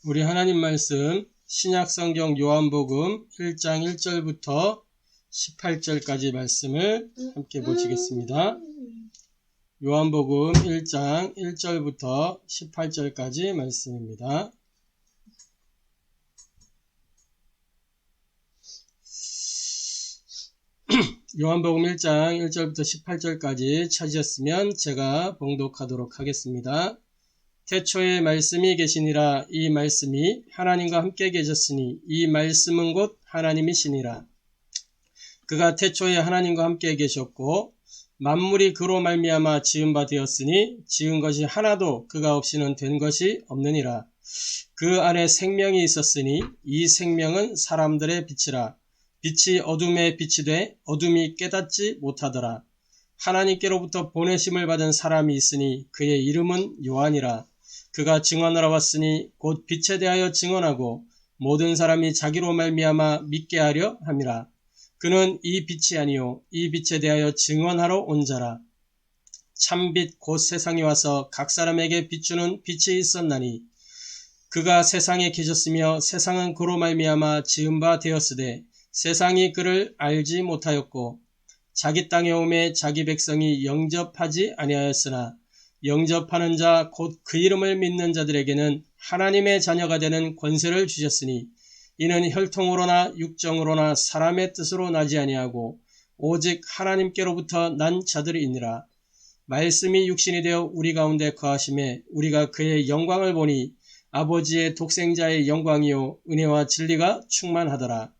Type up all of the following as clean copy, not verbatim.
우리 하나님 말씀 신약성경 요한복음 1장 1절부터 18절까지 말씀을 함께 보시겠습니다. 요한복음 1장 1절부터 18절까지 말씀입니다. 요한복음 1장 1절부터 18절까지 찾으셨으면 제가 봉독하도록 하겠습니다. 태초에 말씀이 계시니라. 이 말씀이 하나님과 함께 계셨으니 이 말씀은 곧 하나님이시니라. 그가 태초에 하나님과 함께 계셨고 만물이 그로 말미암아 지은 바 되었으니 지은 것이 하나도 그가 없이는 된 것이 없느니라. 그 안에 생명이 있었으니 이 생명은 사람들의 빛이라. 빛이 어둠에 빛이 돼 어둠이 깨닫지 못하더라. 하나님께로부터 보내심을 받은 사람이 있으니 그의 이름은 요한이라. 그가 증언하러 왔으니 곧 빛에 대하여 증언하고 모든 사람이 자기로 말미암아 믿게 하려 함이라. 그는 이 빛이 아니요 이 빛에 대하여 증언하러 온 자라. 참빛 곧 세상에 와서 각 사람에게 비추는 빛이 있었나니 그가 세상에 계셨으며 세상은 그로 말미암아 지은 바 되었으되 세상이 그를 알지 못하였고 자기 땅에 오매 자기 백성이 영접하지 아니하였으나 영접하는 자 곧 그 이름을 믿는 자들에게는 하나님의 자녀가 되는 권세를 주셨으니 이는 혈통으로나 육정으로나 사람의 뜻으로 나지 아니하고 오직 하나님께로부터 난 자들이니라. 말씀이 육신이 되어 우리 가운데 거하심에 우리가 그의 영광을 보니 아버지의 독생자의 영광이요 은혜와 진리가 충만하더라.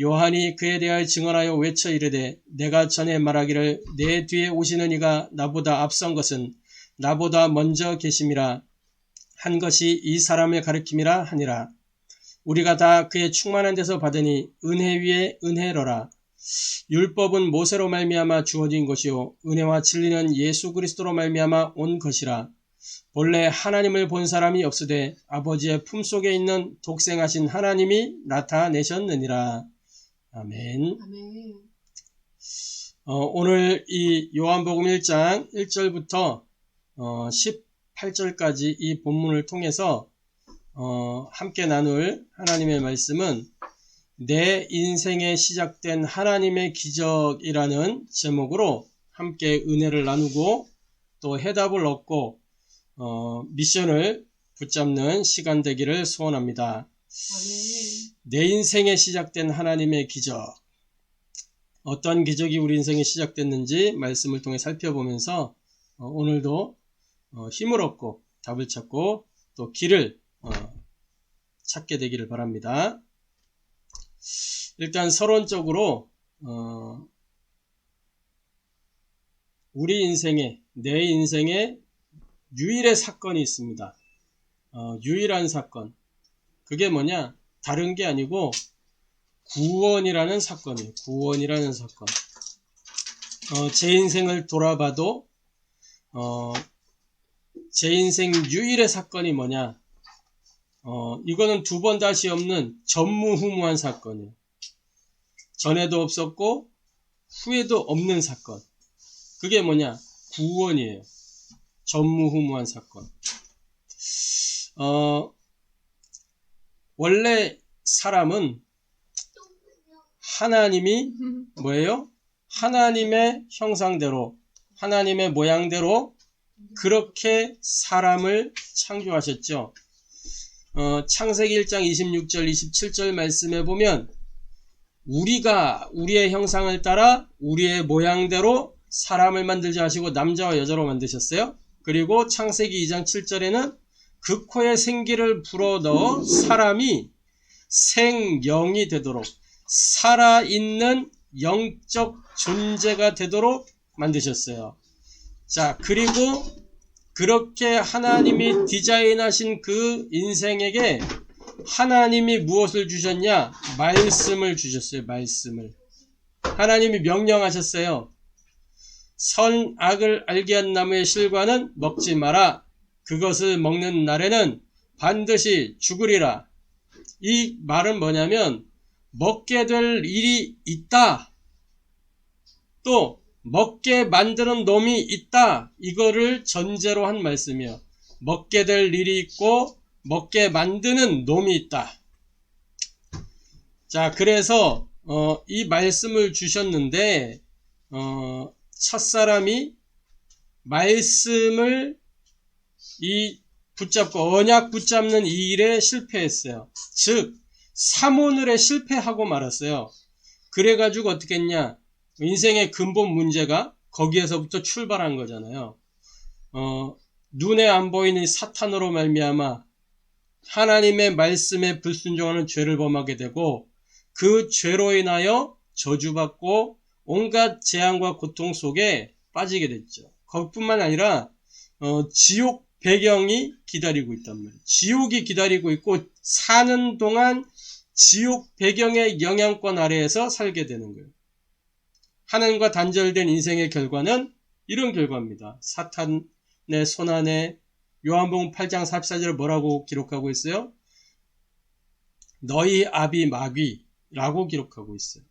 요한이 그에 대하여 증언하여 외쳐 이르되 내가 전에 말하기를 내 뒤에 오시는 이가 나보다 앞선 것은 나보다 먼저 계심이라 한 것이 이 사람을 가리킴이라 하니라. 우리가 다 그의 충만한 데서 받으니 은혜 위에 은혜로라. 율법은 모세로 말미암아 주어진 것이요 은혜와 진리는 예수 그리스도로 말미암아 온 것이라. 본래 하나님을 본 사람이 없으되 아버지의 품속에 있는 독생하신 하나님이 나타내셨느니라. 아멘. 아멘. 오늘 이 요한복음 1장 1절부터 18절까지 이 본문을 통해서 함께 나눌 하나님의 말씀은 내 인생에 시작된 하나님의 기적이라는 제목으로 함께 은혜를 나누고 또 해답을 얻고 미션을 붙잡는 시간 되기를 소원합니다. 아멘. 내 인생에 시작된 하나님의 기적. 어떤 기적이 우리 인생에 시작됐는지 말씀을 통해 살펴보면서 오늘도 힘을 얻고 답을 찾고 또 길을 찾게 되기를 바랍니다. 일단 서론적으로 우리 인생에 내 인생에 유일의 사건이 있습니다. 유일한 사건. 그게 뭐냐? 다른 게 아니고 구원이라는 사건이에요. 구원이라는 사건. 제 인생을 돌아봐도 제 인생 유일의 사건이 뭐냐? 이거는 두 번 다시 없는 전무후무한 사건이에요. 전에도 없었고 후에도 없는 사건. 그게 뭐냐? 구원이에요. 전무후무한 사건. 원래 사람은 하나님이 뭐예요? 하나님의 형상대로, 하나님의 모양대로 그렇게 사람을 창조하셨죠. 창세기 1장 26절, 27절 말씀에 보면 우리가 우리의 형상을 따라 우리의 모양대로 사람을 만들자 하시고 남자와 여자로 만드셨어요. 그리고 창세기 2장 7절에는 그 코에 생기를 불어넣어 사람이 생영이 되도록 살아있는 영적 존재가 되도록 만드셨어요. 자, 그리고 그렇게 하나님이 디자인하신 그 인생에게 하나님이 무엇을 주셨냐? 말씀을 주셨어요. 말씀을. 하나님이 명령하셨어요. 선악을 알게 한 나무의 실과는 먹지 마라. 그것을 먹는 날에는 반드시 죽으리라. 이 말은 뭐냐면 먹게 될 일이 있다. 또 먹게 만드는 놈이 있다. 이거를 전제로 한 말씀이에요. 먹게 될 일이 있고 먹게 만드는 놈이 있다. 자, 그래서 이 말씀을 주셨는데 첫사람이 말씀을 붙잡고 언약 붙잡는 이 일에 실패했어요. 즉 사모늘에 실패하고 말았어요. 그래가지고 어떻게 했냐, 인생의 근본 문제가 거기에서부터 출발한 거잖아요. 눈에 안 보이는 사탄으로 말미암아 하나님의 말씀에 불순종하는 죄를 범하게 되고, 그 죄로 인하여 저주받고 온갖 재앙과 고통 속에 빠지게 됐죠. 그것뿐만 아니라 지옥 배경이 기다리고 있단 말이에요. 지옥이 기다리고 있고 사는 동안 지옥 배경의 영향권 아래에서 살게 되는 거예요. 하나님과 단절된 인생의 결과는 이런 결과입니다. 사탄의 손안에 요한복음 8장 44절에 뭐라고 기록하고 있어요? 너희 아비 마귀라고 기록하고 있어요.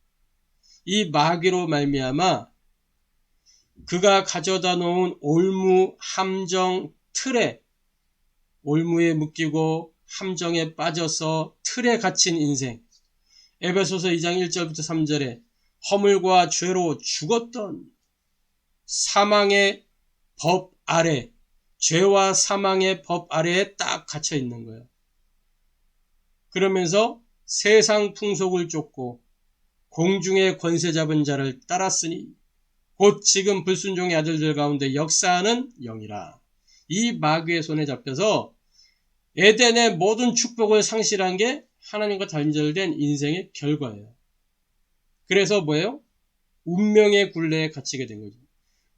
이 마귀로 말미암아 그가 가져다 놓은 올무, 함정, 틀에, 올무에 묶이고 함정에 빠져서 틀에 갇힌 인생. 에베소서 2장 1절부터 3절에 허물과 죄로 죽었던 사망의 법 아래, 죄와 사망의 법 아래에 딱 갇혀 있는 거예요. 그러면서 세상 풍속을 쫓고 공중의 권세 잡은 자를 따랐으니 곧 지금 불순종의 아들들 가운데 역사하는 영이라. 이 마귀의 손에 잡혀서 에덴의 모든 축복을 상실한 게 하나님과 단절된 인생의 결과예요. 그래서 뭐예요? 운명의 굴레에 갇히게 된 거죠.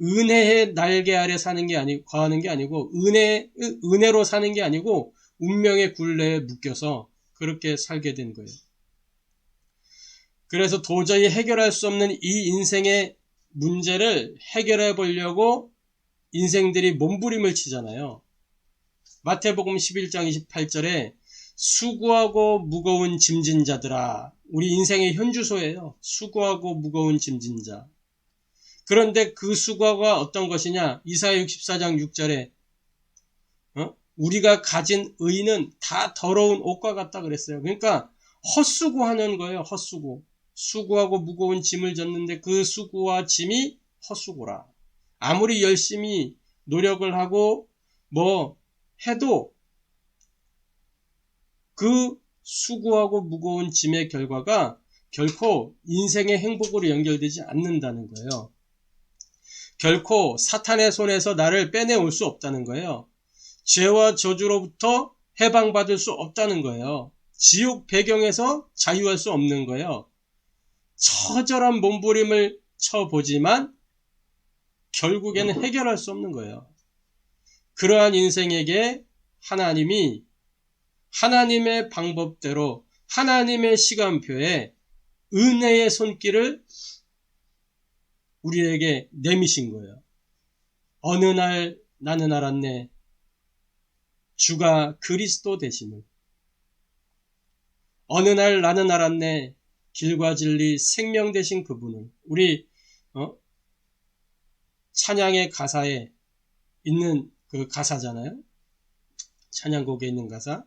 은혜의 날개 아래 사는 게 아니고, 거하는 게 아니고, 은혜로 사는 게 아니고, 운명의 굴레에 묶여서 그렇게 살게 된 거예요. 그래서 도저히 해결할 수 없는 이 인생의 문제를 해결해 보려고 인생들이 몸부림을 치잖아요. 마태복음 11장 28절에 수고하고 무거운 짐진 자들아, 우리 인생의 현주소예요. 수고하고 무거운 짐진 자. 그런데 그 수고가 어떤 것이냐? 이사야 64장 6절에 우리가 가진 의는 다 더러운 옷과 같다 그랬어요. 그러니까 헛수고하는 거예요. 헛수고. 수고하고 무거운 짐을 졌는데 그 수고와 짐이 헛수고라. 아무리 열심히 노력을 하고 뭐 해도 그 수고하고 무거운 짐의 결과가 결코 인생의 행복으로 연결되지 않는다는 거예요. 결코 사탄의 손에서 나를 빼내올 수 없다는 거예요. 죄와 저주로부터 해방받을 수 없다는 거예요. 지옥 배경에서 자유할 수 없는 거예요. 처절한 몸부림을 쳐보지만 결국에는 해결할 수 없는 거예요. 그러한 인생에게 하나님이 하나님의 방법대로 하나님의 시간표에 은혜의 손길을 우리에게 내미신 거예요. 어느 날 나는 알았네. 주가 그리스도 되심을. 어느 날 나는 알았네. 길과 진리 생명 되신 그분을. 우리 찬양의 가사에 있는 그 가사잖아요. 찬양곡에 있는 가사.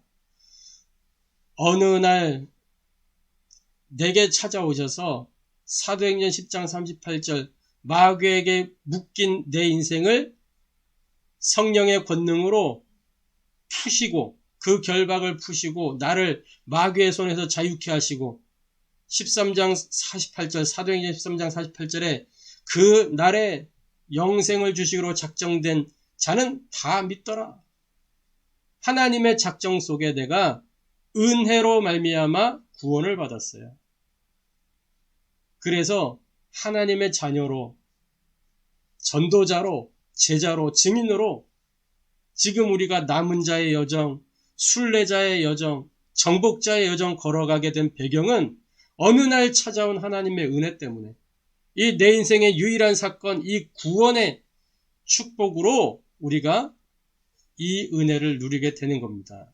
어느 날 내게 찾아오셔서 사도행전 10장 38절 마귀에게 묶인 내 인생을 성령의 권능으로 푸시고 그 결박을 푸시고 나를 마귀의 손에서 자유케 하시고 13장 48절 사도행전 13장 48절에 그 날에 영생을 주시기로 작정된 자는 다 믿더라. 하나님의 작정 속에 내가 은혜로 말미암아 구원을 받았어요. 그래서 하나님의 자녀로, 전도자로, 제자로, 증인으로 지금 우리가 남은 자의 여정, 순례자의 여정, 정복자의 여정 걸어가게 된 배경은 어느 날 찾아온 하나님의 은혜 때문에 이 내 인생의 유일한 사건, 이 구원의 축복으로 우리가 이 은혜를 누리게 되는 겁니다.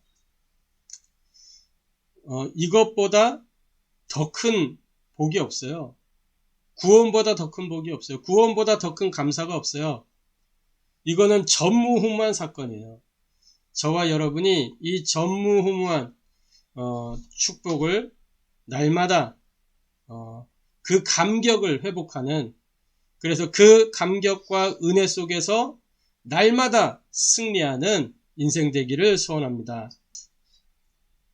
이것보다 더 큰 복이 없어요. 구원보다 더 큰 복이 없어요. 구원보다 더 큰 감사가 없어요. 이거는 전무후무한 사건이에요. 저와 여러분이 이 전무후무한 축복을 날마다 그 감격을 회복하는, 그래서 그 감격과 은혜 속에서 날마다 승리하는 인생 되기를 소원합니다.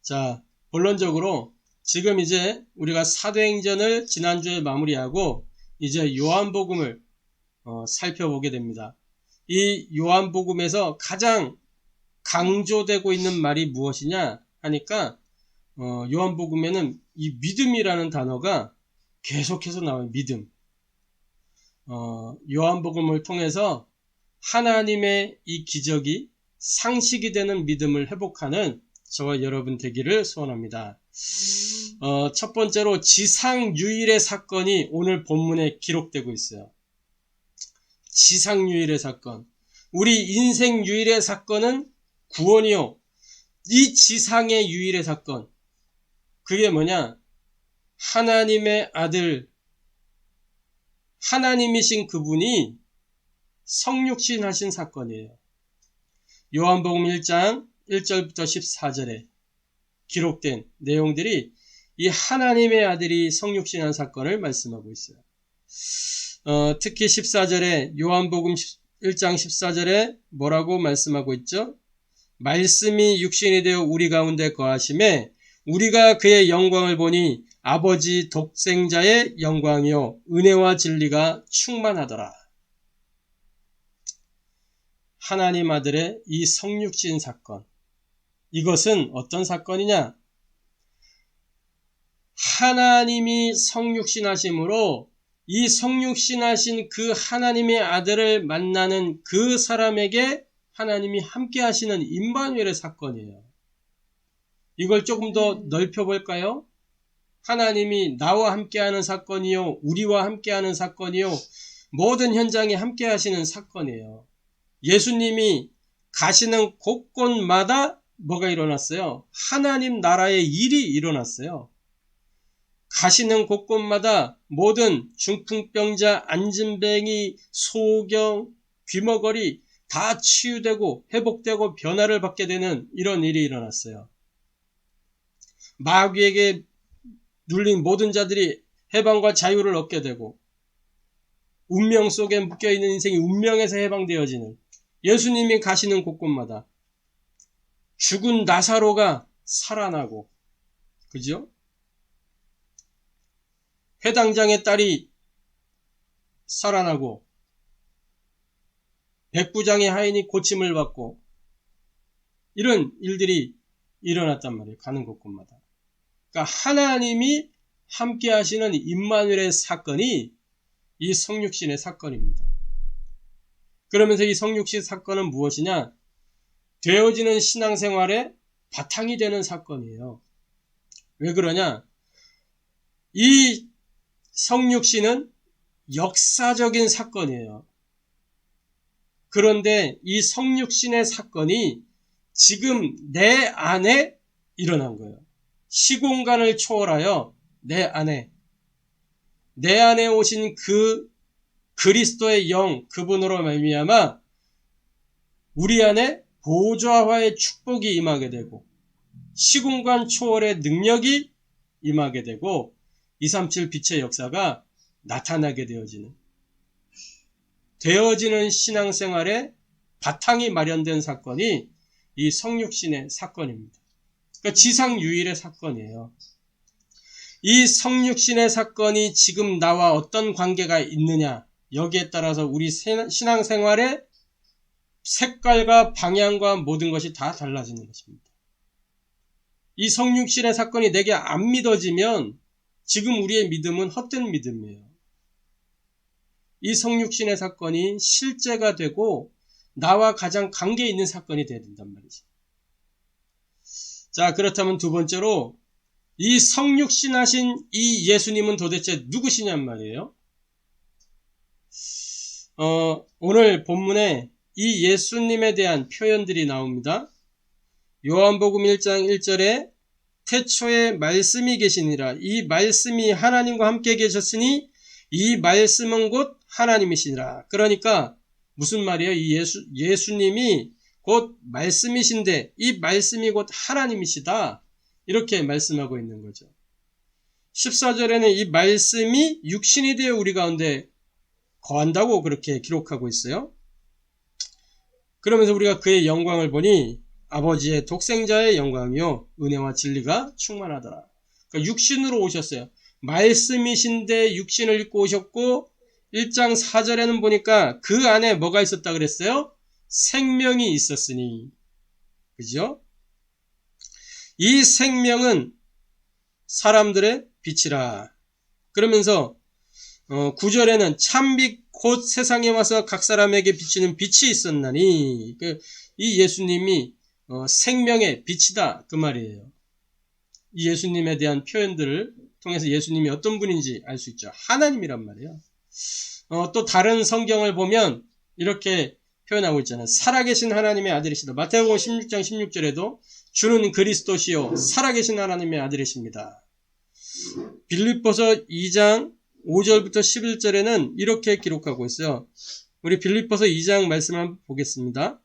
자, 본론적으로 지금 이제 우리가 사도행전을 지난주에 마무리하고 이제 요한복음을 살펴보게 됩니다. 이 요한복음에서 가장 강조되고 있는 말이 무엇이냐 하니까 요한복음에는 이 믿음이라는 단어가 계속해서 나와요. 믿음. 요한복음을 통해서 하나님의 이 기적이 상식이 되는 믿음을 회복하는 저와 여러분 되기를 소원합니다. 첫 번째로 지상유일의 사건이 오늘 본문에 기록되고 있어요. 지상유일의 사건. 우리 인생 유일의 사건은 구원이요. 이 지상의 유일의 사건. 그게 뭐냐? 하나님의 아들, 하나님이신 그분이 성육신 하신 사건이에요. 요한복음 1장 1절부터 14절에 기록된 내용들이 이 하나님의 아들이 성육신한 사건을 말씀하고 있어요. 특히 14절에 요한복음 1장 14절에 뭐라고 말씀하고 있죠? 말씀이 육신이 되어 우리 가운데 거하심에 우리가 그의 영광을 보니 아버지 독생자의 영광이요 은혜와 진리가 충만하더라. 하나님 아들의 이 성육신 사건, 이것은 어떤 사건이냐? 하나님이 성육신하심으로 이 성육신하신 그 하나님의 아들을 만나는 그 사람에게 하나님이 함께 하시는 임마누엘의 사건이에요. 이걸 조금 더 넓혀볼까요? 하나님이 나와 함께하는 사건이요, 우리와 함께하는 사건이요, 모든 현장에 함께 하시는 사건이에요. 예수님이 가시는 곳곳마다 뭐가 일어났어요? 하나님 나라의 일이 일어났어요. 가시는 곳곳마다 모든 중풍병자, 안진뱅이, 소경, 귀머거리 다 치유되고 회복되고 변화를 받게 되는 이런 일이 일어났어요. 마귀에게 눌린 모든 자들이 해방과 자유를 얻게 되고 운명 속에 묶여있는 인생이 운명에서 해방되어지는, 예수님이 가시는 곳곳마다 죽은 나사로가 살아나고, 그죠? 회당장의 딸이 살아나고 백부장의 하인이 고침을 받고, 이런 일들이 일어났단 말이에요. 가는 곳곳마다. 그러니까 하나님이 함께 하시는 임마누엘의 사건이 이 성육신의 사건입니다. 그러면서 이 성육신 사건은 무엇이냐? 되어지는 신앙생활의 바탕이 되는 사건이에요. 왜 그러냐? 이 성육신은 역사적인 사건이에요. 그런데 이 성육신의 사건이 지금 내 안에 일어난 거예요. 시공간을 초월하여 내 안에 오신 그 그리스도의 영, 그분으로 말미암아 우리 안에 보좌화의 축복이 임하게 되고 시공간 초월의 능력이 임하게 되고 237 빛의 역사가 나타나게 되어지는 신앙생활의 바탕이 마련된 사건이 이 성육신의 사건입니다. 그러니까 지상 유일의 사건이에요. 이 성육신의 사건이 지금 나와 어떤 관계가 있느냐, 여기에 따라서 우리 신앙생활의 색깔과 방향과 모든 것이 다 달라지는 것입니다. 이 성육신의 사건이 내게 안 믿어지면 지금 우리의 믿음은 헛된 믿음이에요. 이 성육신의 사건이 실제가 되고 나와 가장 관계 있는 사건이 되어야 된단 말이죠. 자, 그렇다면 두 번째로 이 성육신하신 이 예수님은 도대체 누구시냔 말이에요. 오늘 본문에 이 예수님에 대한 표현들이 나옵니다. 요한복음 1장 1절에 태초에 말씀이 계시니라. 이 말씀이 하나님과 함께 계셨으니 이 말씀은 곧 하나님이시니라. 그러니까 무슨 말이에요? 이 예수님이 곧 말씀이신데 이 말씀이 곧 하나님이시다. 이렇게 말씀하고 있는 거죠. 14절에는 이 말씀이 육신이 되어 우리 가운데 거한다고 그렇게 기록하고 있어요. 그러면서 우리가 그의 영광을 보니 아버지의 독생자의 영광이요 은혜와 진리가 충만하더라. 그러니까 육신으로 오셨어요. 말씀이신데 육신을 입고 오셨고 1장 4절에는 보니까 그 안에 뭐가 있었다 그랬어요? 생명이 있었으니. 그죠? 이 생명은 사람들의 빛이라. 그러면서 9절에는 참빛 곧 세상에 와서 각 사람에게 비치는 빛이 있었나니. 이 예수님이 생명의 빛이다 그 말이에요. 이 예수님에 대한 표현들을 통해서 예수님이 어떤 분인지 알 수 있죠. 하나님이란 말이에요. 또 다른 성경을 보면 이렇게 표현하고 있잖아요. 살아계신 하나님의 아들이시다. 마태복음 16장 16절에도 주는 그리스도시요 살아계신 하나님의 아들이십니다. 빌립보서 2장 5절부터 11절에는 이렇게 기록하고 있어요. 우리 빌립보서 2장 말씀을 한번 보겠습니다.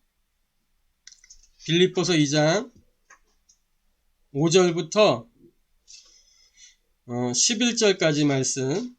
빌립보서 2장 5절부터 11절까지 말씀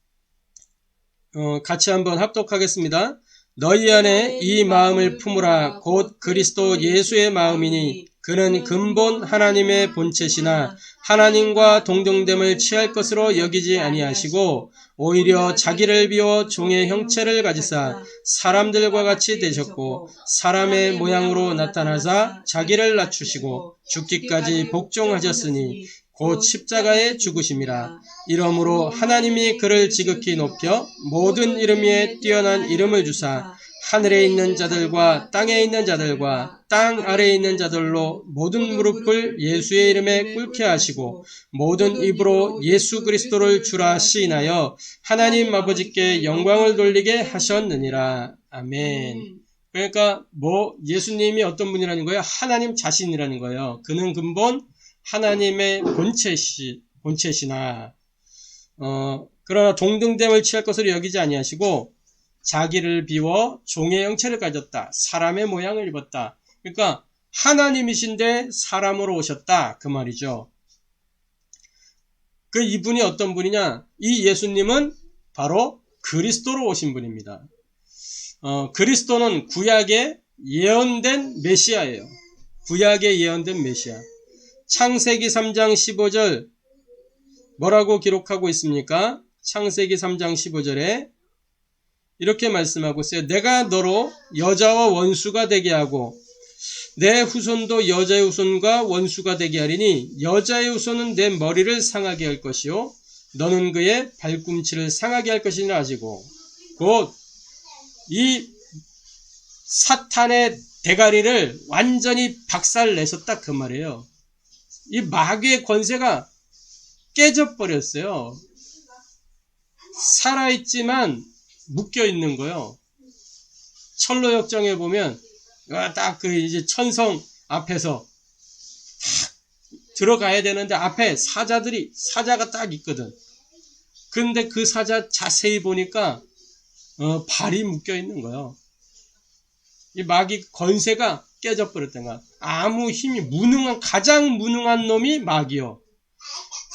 같이 한번 합독하겠습니다. 너희 안에 이 마음을 품으라. 곧 그리스도 예수의 마음이니 그는 근본 하나님의 본체시나 하나님과 동등됨을 취할 것으로 여기지 아니하시고 오히려 자기를 비워 종의 형체를 가지사 사람들과 같이 되셨고 사람의 모양으로 나타나사 자기를 낮추시고 죽기까지 복종하셨으니 곧 십자가에 죽으심이라. 이러므로 하나님이 그를 지극히 높여 모든 이름 위에 뛰어난 이름을 주사 하늘에 있는 자들과 땅에 있는 자들과 땅 아래에 있는 자들로 모든 무릎을 예수의 이름에 꿇게 하시고 모든 입으로 예수 그리스도를 주라 시인하여 하나님 아버지께 영광을 돌리게 하셨느니라. 아멘. 그러니까 예수님이 어떤 분이라는 거예요? 하나님 자신이라는 거예요. 그는 근본 하나님의 본체시나 그러나 동등됨을 취할 것으로 여기지 아니하시고 자기를 비워 종의 형체를 가졌다. 사람의 모양을 입었다. 그러니까 하나님이신데 사람으로 오셨다. 그 말이죠. 그 이분이 어떤 분이냐? 이 예수님은 바로 그리스도로 오신 분입니다. 그리스도는 구약에 예언된 메시아예요. 구약에 예언된 메시아. 창세기 3장 15절 뭐라고 기록하고 있습니까? 창세기 3장 15절에 이렇게 말씀하고 있어요. 내가 너로 여자와 원수가 되게 하고 내 후손도 여자의 후손과 원수가 되게 하리니 여자의 후손은 내 머리를 상하게 할 것이요 너는 그의 발꿈치를 상하게 할 것이니라 하시고 곧 이 사탄의 대가리를 완전히 박살내셨다 그 말이에요. 이 마귀의 권세가 깨져버렸어요. 살아있지만 묶여있는 거요. 철로역정에 보면 딱 이제 천성 앞에서 딱 들어가야 되는데 앞에 사자가 딱 있거든. 근데 그 사자 자세히 보니까 발이 묶여있는 거예요. 이 마귀 권세가 깨져버렸던 거야. 아무 힘이 가장 무능한 놈이 마귀요.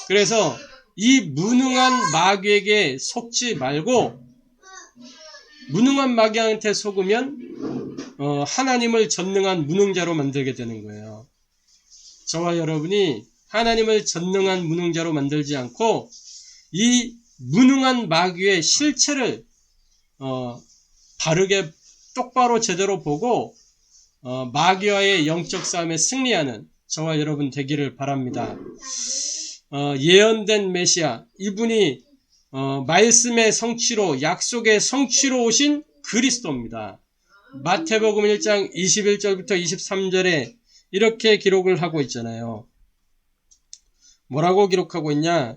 그래서 이 무능한 마귀에게 속지 말고 무능한 마귀한테 속으면 하나님을 전능한 무능자로 만들게 되는 거예요. 저와 여러분이 하나님을 전능한 무능자로 만들지 않고 이 무능한 마귀의 실체를 바르게 똑바로 제대로 보고 마귀와의 영적 싸움에 승리하는 저와 여러분 되기를 바랍니다. 예언된 메시아 이분이 말씀의 성취로 약속의 성취로 오신 그리스도입니다. 마태복음 1장 21절부터 23절에 이렇게 기록을 하고 있잖아요. 뭐라고 기록하고 있냐?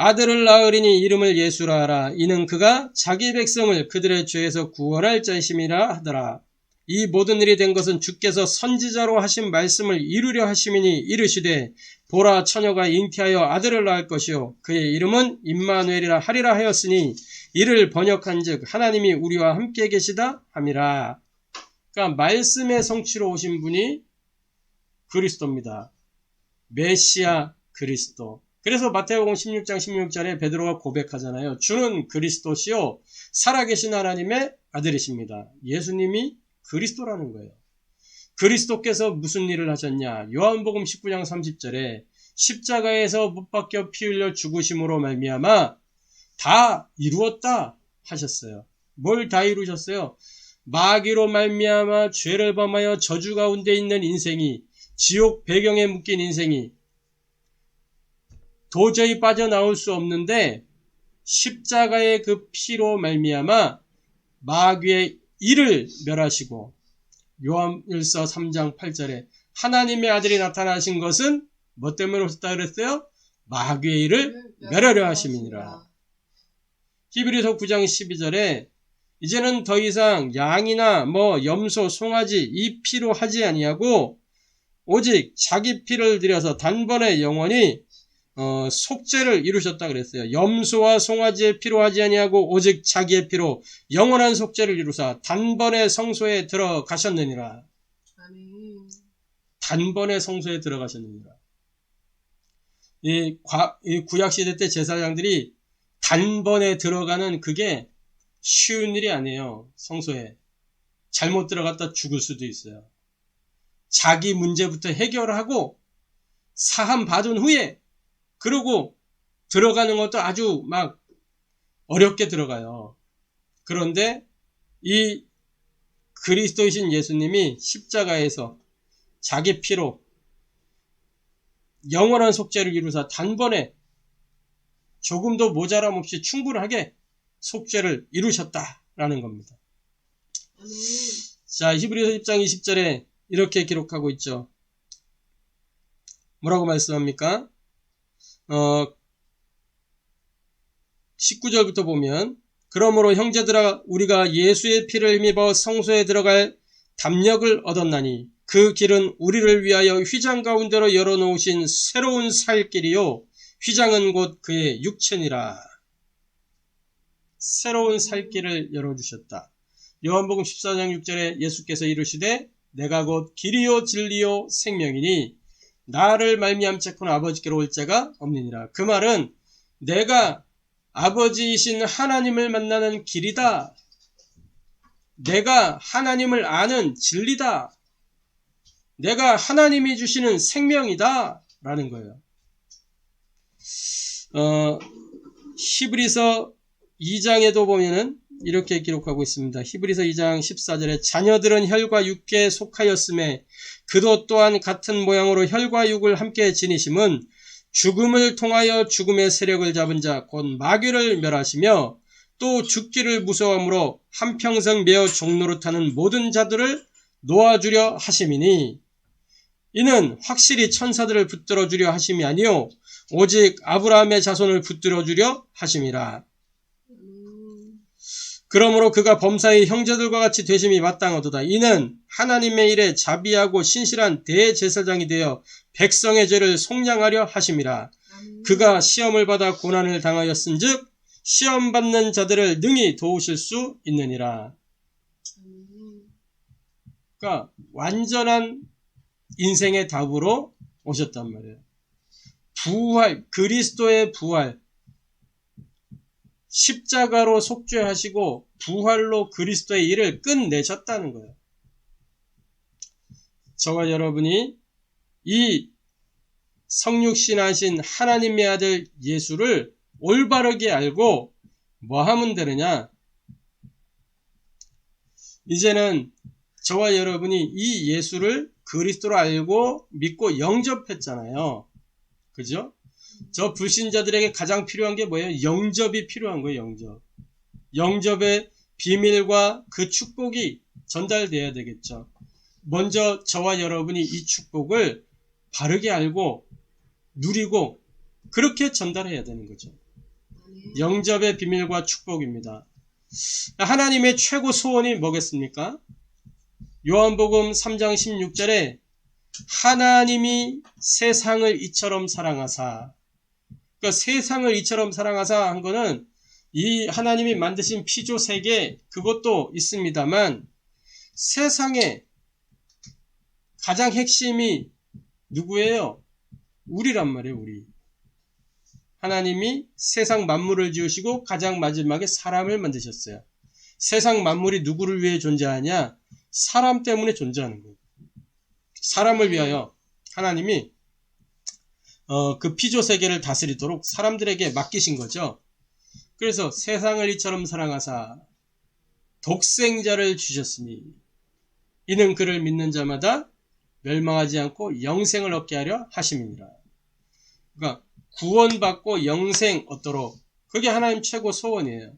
아들을 낳으리니 이름을 예수라 하라. 이는 그가 자기 백성을 그들의 죄에서 구원할 자이심이라 하더라. 이 모든 일이 된 것은 주께서 선지자로 하신 말씀을 이루려 하심이니 이르시되 보라 처녀가 잉태하여 아들을 낳을 것이요 그의 이름은 임마누엘이라 하리라 하였으니 이를 번역한즉 하나님이 우리와 함께 계시다 함이라. 그러니까 말씀의 성취로 오신 분이 그리스도입니다. 메시아 그리스도. 그래서 마태복음 16장 16절에 베드로가 고백하잖아요. 주는 그리스도시요 살아계신 하나님의 아들이십니다. 예수님이 그리스도라는 거예요. 그리스도께서 무슨 일을 하셨냐? 요한복음 19장 30절에 십자가에서 못 박혀 피 흘려 죽으심으로 말미암아 다 이루었다 하셨어요. 뭘 다 이루셨어요? 마귀로 말미암아 죄를 범하여 저주 가운데 있는 인생이, 지옥 배경에 묶인 인생이 도저히 빠져나올 수 없는데 십자가의 그 피로 말미암아 마귀의 일을 멸하시고, 요한일서 3장 8절에 하나님의 아들이 나타나신 것은 뭐 때문에 오셨다 그랬어요? 마귀의 일을 멸하려 하심이니라. 히브리서 9장 12절에 이제는 더 이상 양이나 염소, 송아지 이 피로 하지 아니하고 오직 자기 피를 들여서 단번에 영원히 속죄를 이루셨다 그랬어요. 염소와 송아지의 피로 하지 아니하고 오직 자기의 피로 영원한 속죄를 이루사 단번에 성소에 들어가셨느니라. 아멘. 단번에 성소에 들어가셨느니라. 이 구약시대 때 제사장들이 단번에 들어가는 그게 쉬운 일이 아니에요. 성소에. 잘못 들어갔다 죽을 수도 있어요. 자기 문제부터 해결하고 사함 받은 후에 그러고 들어가는 것도 아주 막 어렵게 들어가요. 그런데 이 그리스도이신 예수님이 십자가에서 자기 피로 영원한 속죄를 이루사 단번에 조금도 모자람 없이 충분하게 속죄를 이루셨다라는 겁니다. 아멘. 자, 히브리서 10장 20절에 이렇게 기록하고 있죠. 뭐라고 말씀합니까? 19절부터 보면, 그러므로 형제들아 우리가 예수의 피를 힘입어 성소에 들어갈 담력을 얻었나니 그 길은 우리를 위하여 휘장 가운데로 열어놓으신 새로운 살 길이요 휘장은 곧 그의 육체니라. 새로운 살 길을 열어주셨다. 요한복음 14장 6절에 예수께서 이르시되 내가 곧 길이요 진리요 생명이니 나를 말미암채코는 아버지께로 올 자가 없느니라. 그 말은 내가 아버지이신 하나님을 만나는 길이다. 내가 하나님을 아는 진리다. 내가 하나님이 주시는 생명이다. 라는 거예요. 히브리서 2장에도 보면은 이렇게 기록하고 있습니다. 히브리서 2장 14절에 자녀들은 혈과 육계에 속하였음에 그도 또한 같은 모양으로 혈과 육을 함께 지니심은 죽음을 통하여 죽음의 세력을 잡은 자 곧 마귀를 멸하시며 또 죽기를 무서워함으로 한평생 매어 종노릇하는 모든 자들을 놓아주려 하심이니 이는 확실히 천사들을 붙들어 주려 하심이 아니요 오직 아브라함의 자손을 붙들어 주려 하심이라. 그러므로 그가 범사의 형제들과 같이 되심이 마땅하도다. 이는 하나님의 일에 자비하고 신실한 대제사장이 되어 백성의 죄를 속량하려 하심이라. 그가 시험을 받아 고난을 당하였은즉 시험 받는 자들을 능히 도우실 수 있느니라. 그러니까 완전한 인생의 답으로 오셨단 말이에요. 부활, 그리스도의 부활, 십자가로 속죄하시고 부활로 그리스도의 일을 끝내셨다는 거예요. 저와 여러분이 이 성육신하신 하나님의 아들 예수를 올바르게 알고 뭐 하면 되느냐? 이제는 저와 여러분이 이 예수를 그리스도로 알고 믿고 영접했잖아요. 그죠? 저 불신자들에게 가장 필요한 게 뭐예요? 영접이 필요한 거예요. 영접. 영접의 비밀과 그 축복이 전달돼야 되겠죠. 먼저 저와 여러분이 이 축복을 바르게 알고 누리고 그렇게 전달해야 되는 거죠. 영접의 비밀과 축복입니다. 하나님의 최고 소원이 뭐겠습니까? 요한복음 3장 16절에 하나님이 세상을 이처럼 사랑하사, 그러니까 세상을 이처럼 사랑하사 한 거는 이 하나님이 만드신 피조 세계 그것도 있습니다만 세상에 가장 핵심이 누구예요? 우리란 말이에요, 우리. 하나님이 세상 만물을 지으시고 가장 마지막에 사람을 만드셨어요. 세상 만물이 누구를 위해 존재하냐? 사람 때문에 존재하는 거예요. 사람을 위하여 하나님이 그 피조 세계를 다스리도록 사람들에게 맡기신 거죠. 그래서 세상을 이처럼 사랑하사 독생자를 주셨으니 이는 그를 믿는 자마다 멸망하지 않고 영생을 얻게 하려 하심이니라. 그러니까 구원받고 영생 얻도록, 그게 하나님 최고 소원이에요.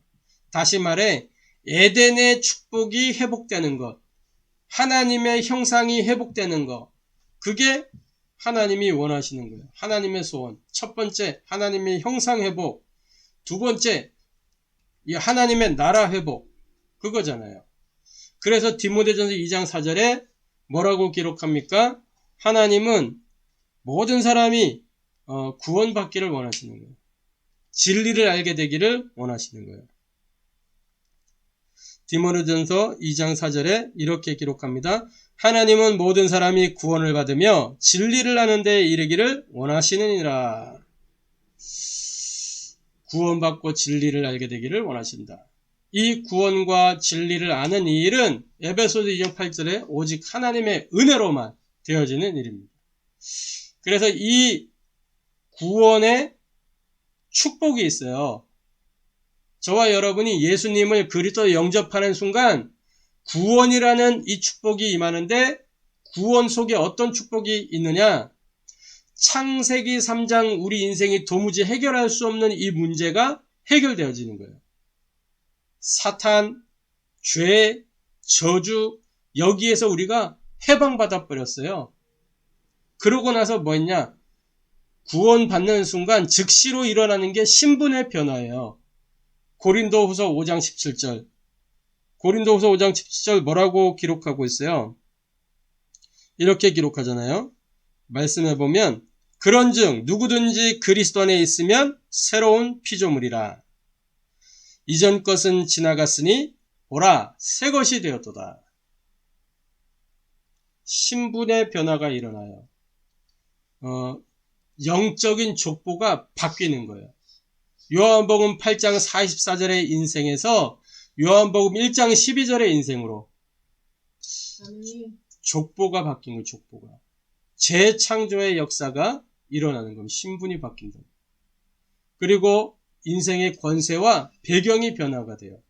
다시 말해 에덴의 축복이 회복되는 것, 하나님의 형상이 회복되는 것, 그게 하나님이 원하시는 거예요. 하나님의 소원. 첫 번째 하나님의 형상 회복, 두 번째 이 하나님의 나라 회복, 그거잖아요. 그래서 디모데전서 2장 4절에 뭐라고 기록합니까? 하나님은 모든 사람이 구원받기를 원하시는 거예요. 진리를 알게 되기를 원하시는 거예요. 디모데전서 2장 4절에 이렇게 기록합니다. 하나님은 모든 사람이 구원을 받으며 진리를 아는 데에 이르기를 원하시느니라. 구원받고 진리를 알게 되기를 원하신다. 이 구원과 진리를 아는 이 일은 에베소서 2장 8절에 오직 하나님의 은혜로만 되어지는 일입니다. 그래서 이 구원의 축복이 있어요. 저와 여러분이 예수님을 그리스도로 영접하는 순간 구원이라는 이 축복이 임하는데, 구원 속에 어떤 축복이 있느냐? 창세기 3장 우리 인생이 도무지 해결할 수 없는 이 문제가 해결되어지는 거예요. 사탄, 죄, 저주, 여기에서 우리가 해방받아 버렸어요. 그러고 나서 뭐 했냐? 구원받는 순간 즉시로 일어나는 게 신분의 변화예요. 고린도후서 5장 17절. 고린도후서 5장 17절 뭐라고 기록하고 있어요? 이렇게 기록하잖아요. 말씀해 보면 그런즉 누구든지 그리스도 안에 있으면 새로운 피조물이라. 이전 것은 지나갔으니 보라 새 것이 되었도다. 신분의 변화가 일어나요. 영적인 족보가 바뀌는 거예요. 요한복음 8장 44절의 인생에서 요한복음 1장 12절의 인생으로 족보가 바뀐 거예요. 족보가. 재창조의 역사가 일어나는 겁니다. 신분이 바뀐다. 그리고 인생의 권세와 배경이 변화가 돼요.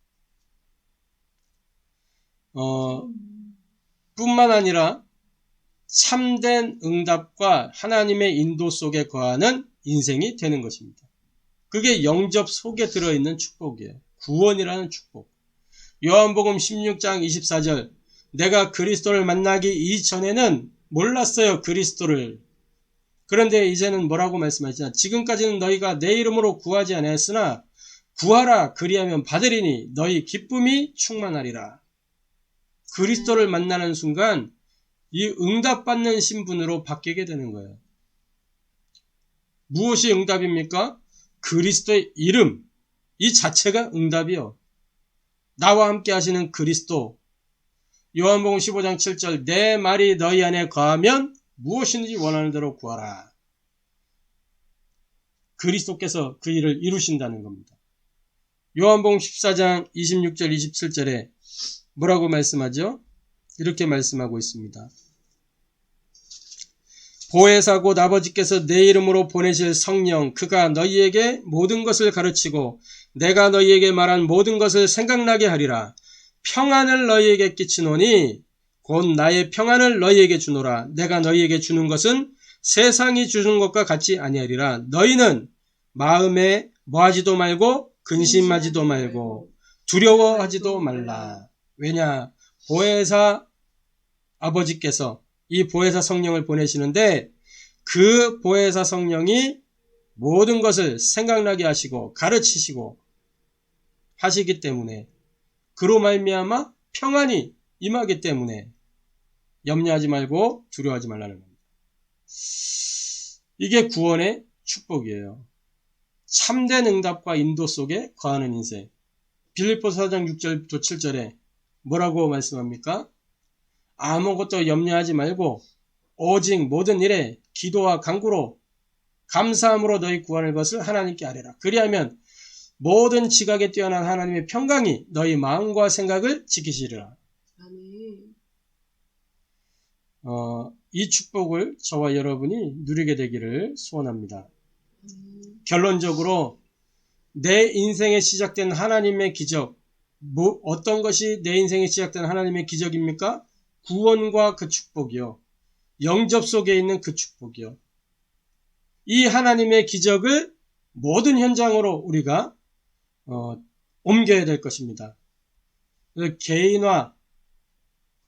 뿐만 아니라 참된 응답과 하나님의 인도 속에 거하는 인생이 되는 것입니다. 그게 영접 속에 들어있는 축복이에요. 구원이라는 축복. 요한복음 16장 24절. 내가 그리스도를 만나기 이전에는 몰랐어요. 그리스도를. 그런데 이제는 뭐라고 말씀하시냐? 지금까지는 너희가 내 이름으로 구하지 아니하였으나 구하라 그리하면 받으리니 너희 기쁨이 충만하리라. 그리스도를 만나는 순간 이 응답받는 신분으로 바뀌게 되는 거예요. 무엇이 응답입니까? 그리스도의 이름, 이 자체가 응답이요. 나와 함께 하시는 그리스도. 요한복음 15장 7절. 내 말이 너희 안에 거하면 무엇이든지 원하는 대로 구하라. 그리스도께서 그 일을 이루신다는 겁니다. 요한복음 14장 26절 27절에 뭐라고 말씀하죠? 이렇게 말씀하고 있습니다. 보혜사 곧 아버지께서 내 이름으로 보내실 성령, 그가 너희에게 모든 것을 가르치고 내가 너희에게 말한 모든 것을 생각나게 하리라. 평안을 너희에게 끼치노니 곧 나의 평안을 너희에게 주노라. 내가 너희에게 주는 것은 세상이 주는 것과 같이 아니하리라. 너희는 마음에 뭐하지도 말고 근심하지도 말고 두려워하지도 말라. 왜냐? 보혜사 아버지께서 이 보혜사 성령을 보내시는데 그 보혜사 성령이 모든 것을 생각나게 하시고 가르치시고 하시기 때문에, 그로 말미암아 평안이 임하기 때문에 염려하지 말고 두려워하지 말라는 겁니다. 이게 구원의 축복이에요. 참된 응답과 인도 속에 거하는 인생. 빌립보서 4장 6절부터 7절에 뭐라고 말씀합니까? 아무것도 염려하지 말고 오직 모든 일에 기도와 간구로 감사함으로 너희 구원할 것을 하나님께 아뢰라. 그리하면 모든 지각에 뛰어난 하나님의 평강이 너희 마음과 생각을 지키시리라. 아멘. 이 축복을 저와 여러분이 누리게 되기를 소원합니다. 아멘. 결론적으로 내 인생에 시작된 하나님의 기적, 어떤 것이 내 인생에 시작된 하나님의 기적입니까? 구원과 그 축복이요. 영접 속에 있는 그 축복이요. 이 하나님의 기적을 모든 현장으로 우리가 옮겨야 될 것입니다. 개인화,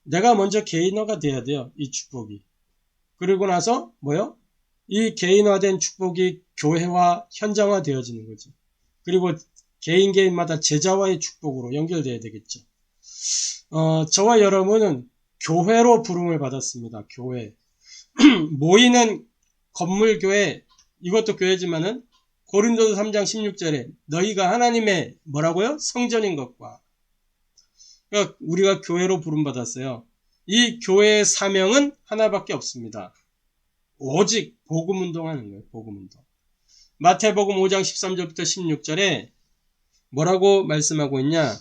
내가 먼저 개인화가 돼야 돼요. 이 축복이. 그리고 나서 뭐요? 이 개인화된 축복이 교회화, 현장화 되어지는 거죠. 그리고 개인마다 제자와의 축복으로 연결돼야 되겠죠. 저와 여러분은 교회로 부름을 받았습니다. 교회. 모이는 건물교회, 이것도 교회지만은 고린도서 3장 16절에 너희가 하나님의 뭐라고요? 성전인 것과. 그러니까 우리가 교회로 부름받았어요. 이 교회의 사명은 하나밖에 없습니다. 오직 복음운동하는 거예요. 복음운동. 마태복음 5장 13절부터 16절에 뭐라고 말씀하고 있냐?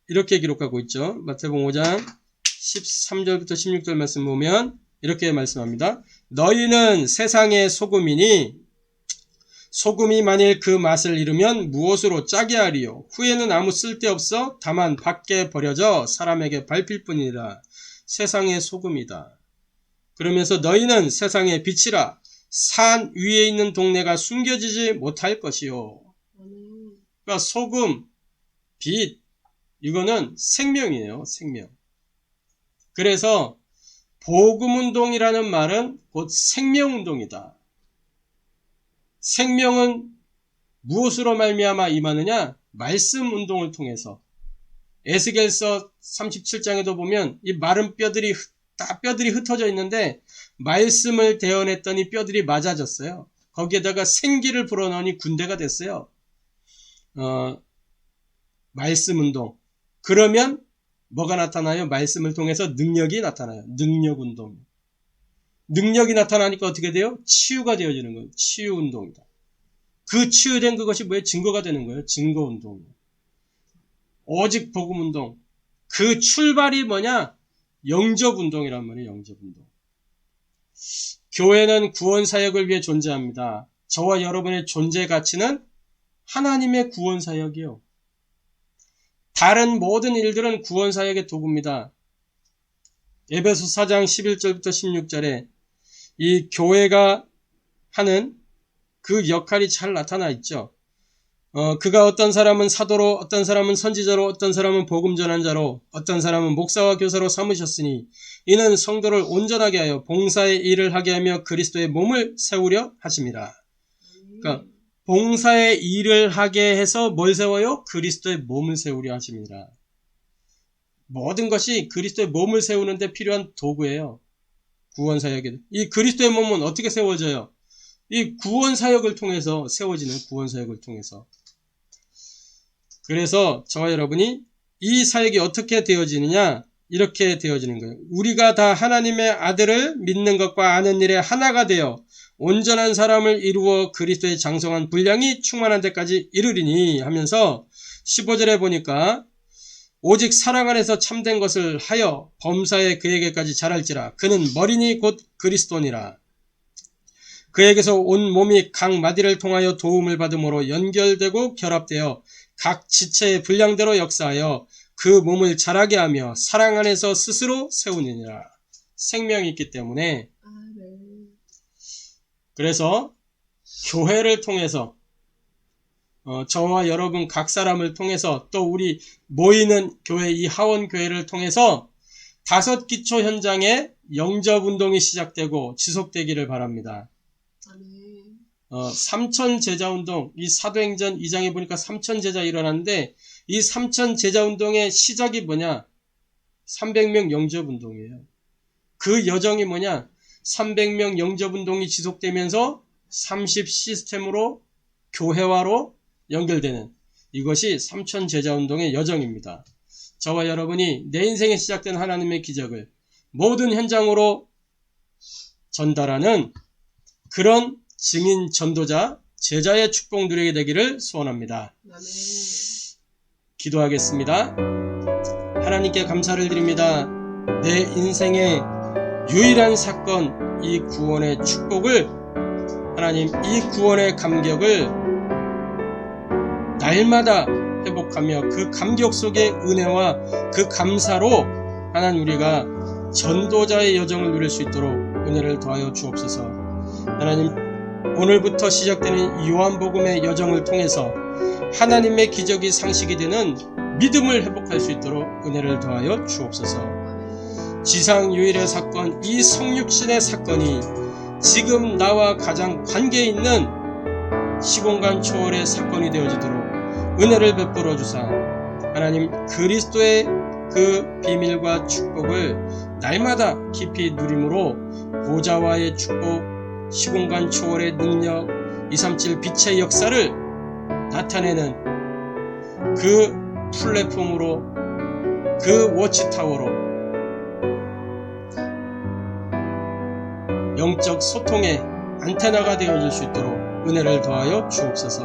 이렇게 기록하고 있죠. 마태복음 5장 13절부터 16절 말씀 보면 이렇게 말씀합니다. 너희는 세상의 소금이니 소금이 만일 그 맛을 잃으면 무엇으로 짜게 하리요? 후에는 아무 쓸데없어 다만 밖에 버려져 사람에게 밟힐 뿐이라. 세상의 소금이다. 그러면서 너희는 세상의 빛이라. 산 위에 있는 동네가 숨겨지지 못할 것이요. 그러니까 소금, 빛, 이거는 생명이에요. 생명. 그래서 복음운동이라는 말은 곧 생명운동이다. 생명은 무엇으로 말미암아 임하느냐? 말씀 운동을 통해서. 에스겔서 37장에도 보면 이 마른 뼈들이 다 뼈들이 흩어져 있는데 말씀을 대언했더니 뼈들이 맞아졌어요. 거기에다가 생기를 불어넣으니 군대가 됐어요. 말씀 운동. 그러면 뭐가 나타나요? 말씀을 통해서 능력이 나타나요. 능력 운동. 능력이 나타나니까 어떻게 돼요? 치유가 되어지는 거예요. 치유 운동이다. 그 치유된 그것이 뭐예요? 증거가 되는 거예요. 증거 운동. 오직 복음 운동. 그 출발이 뭐냐? 영접 운동이란 말이에요. 영접 운동. 교회는 구원 사역을 위해 존재합니다. 저와 여러분의 존재 가치는 하나님의 구원 사역이요. 다른 모든 일들은 구원 사역의 도구입니다. 에베소 4장 11절부터 16절에 이 교회가 하는 그 역할이 잘 나타나 있죠. 그가 어떤 사람은 사도로, 어떤 사람은 선지자로, 어떤 사람은 복음 전환자로, 어떤 사람은 목사와 교사로 삼으셨으니 이는 성도를 온전하게 하여 봉사의 일을 하게 하며 그리스도의 몸을 세우려 하심이라. 그러니까 봉사의 일을 하게 해서 뭘 세워요? 그리스도의 몸을 세우려 하심이라. 모든 것이 그리스도의 몸을 세우는데 필요한 도구예요. 구원 사역에. 이 그리스도의 몸은 어떻게 세워져요? 이 구원 사역을 통해서 세워지는 구원 사역을 통해서. 그래서 저와 여러분이 이 사역이 어떻게 되어지느냐? 이렇게 되어지는 거예요. 우리가 다 하나님의 아들을 믿는 것과 아는 일에 하나가 되어 온전한 사람을 이루어 그리스도의 장성한 분량이 충만한 데까지 이르리니 하면서 15절에 보니까 오직 사랑 안에서 참된 것을 하여 범사에 그에게까지 자랄지라. 그는 머리니 곧 그리스도니라. 그에게서 온 몸이 각 마디를 통하여 도움을 받음으로 연결되고 결합되어 각 지체의 분량대로 역사하여 그 몸을 자라게 하며 사랑 안에서 스스로 세우느니라. 생명이 있기 때문에. 그래서 교회를 통해서 저와 여러분 각 사람을 통해서 또 우리 모이는 교회 이 하원교회를 통해서 5기초 현장에 영접운동이 시작되고 지속되기를 바랍니다. 삼천제자운동, 이 사도행전 2장에 보니까 삼천제자 일어났는데 이 삼천제자운동의 시작이 뭐냐? 300명 영접운동이에요. 그 여정이 뭐냐? 300명 영접운동이 지속되면서 30 시스템으로 교회화로 연결되는 이것이 삼천제자운동의 여정입니다. 저와 여러분이 내 인생에 시작된 하나님의 기적을 모든 현장으로 전달하는 그런 증인 전도자, 제자의 축복 누리게 되기를 소원합니다. 아멘. 기도하겠습니다. 하나님께 감사를 드립니다. 내 인생의 유일한 사건, 이 구원의 축복을, 하나님, 이 구원의 감격을 날마다 회복하며 그 감격 속의 은혜와 그 감사로 하나님 우리가 전도자의 여정을 누릴 수 있도록 은혜를 더하여 주옵소서. 하나님, 오늘부터 시작되는 요한복음의 여정을 통해서 하나님의 기적이 상식이 되는 믿음을 회복할 수 있도록 은혜를 더하여 주옵소서. 지상 유일의 사건, 이 성육신의 사건이 지금 나와 가장 관계 있는 시공간 초월의 사건이 되어지도록 은혜를 베풀어 주사, 하나님 그리스도의 그 비밀과 축복을 날마다 깊이 누림으로 보좌와의 축복, 시공간 초월의 능력, 237 빛의 역사를 나타내는 그 플랫폼으로, 그 워치타워로 영적 소통의 안테나가 되어줄 수 있도록 은혜를 더하여 주옵소서.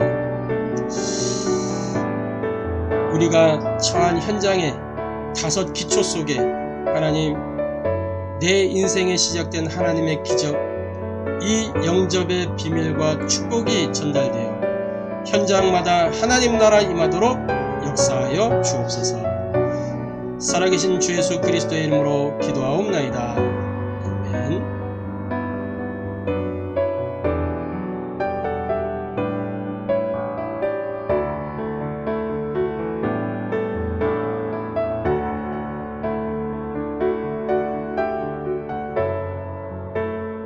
우리가 처한 현장의 5 기초 속에 하나님, 내 인생에 시작된 하나님의 기적, 이 영접의 비밀과 축복이 전달되어 현장마다 하나님 나라 임하도록 역사하여 주옵소서. 살아계신 주 예수 그리스도의 이름으로 기도하옵나이다. 아멘.